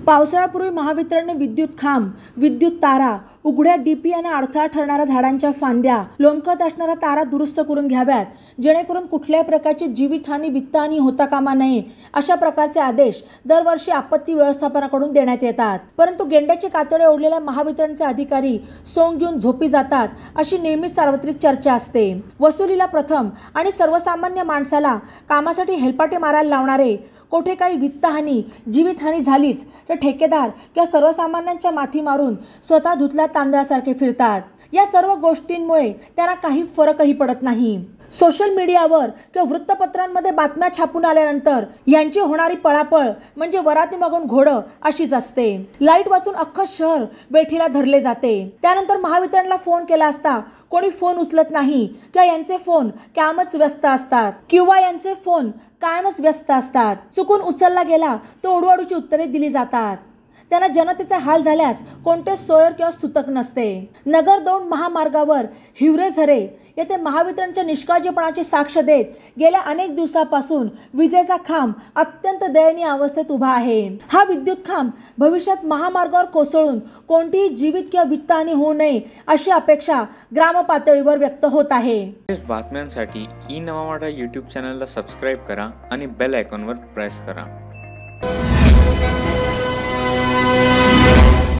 पावसाळ्यापूर्वी महावितरणने विद्युत खांब, विद्युत तारा, उघड्या डीपी आणि अडथळा ठरणाऱ्या झाडांच्या फांद्या, लोंबकळत असणाऱ्या तारा दुरुस्त करून घ्याव्यात, जेणेकरून कुठल्याही प्रकारची जीवितहानी, वित्तहानी होता कामा नये, अशा प्रकारचे आदेश दरवर्षी आपत्ती व्यवस्थापनाकडून देण्यात येतात। परंतु गेंड्याची कातडे ओढलेल्या महावितरणचे अधिकारी सोंग घेऊन झोपी जातात, अशी नेहमीच सार्वत्रिक चर्चा असते। वसुलीला प्रथम आणि सर्वसामान्य माणसाला कामासाठी हेलपाटे मारायला लावणारे, कोठे काही वित्तहानी, जीवितहानी झालीच तर ठेकेदार किंवा सर्वसामान्यांच्या माथी मारून स्वतः धुतल्या तांदळासारखे फिरतात। या सर्व गोष्टींमुळे त्यांना काही फरकही पडत नाही। सोशल मीडियावर किंवा वृत्तपत्रांमध्ये बातम्या छापून आल्यानंतर यांची होणारी पळापळ म्हणजे वराती मागून घोडं अशीच असते। लाईट वाचून अख्खं शहर वेठीला धरले जाते। त्यानंतर महावितरणला फोन केला असता कोणी फोन उचलत नाही किंवा यांचे फोन कायमच व्यस्त असतात। चुकून उचलला गेला तो उडवाडूची उत्तरे दिली जातात। त्यांना जनतेचे हाल झाल्यास कोणते सोयर किंवा सुतक नसते। नगर 2 महामार्गावर हिवरे झरे येथे महावितरणच्या निष्काळजीपणाची साक्ष देत गेल्या अनेक दिवसापासून विजेचा खांब अत्यंत दयनीय अवस्थेत उभा आहे। हा विद्युत खांब भविष्यात महामार्गावर कोसळून कोणतीही जीवित किंवा वित्तहानी होऊ नये अशी अपेक्षा ग्राम पातळीवर व्यक्त होत आहे। बातम्यांसाठी ई नवा मराठा YouTube चॅनलला सबस्क्राइब करा आणि बेल आयकॉनवर प्रेस करा।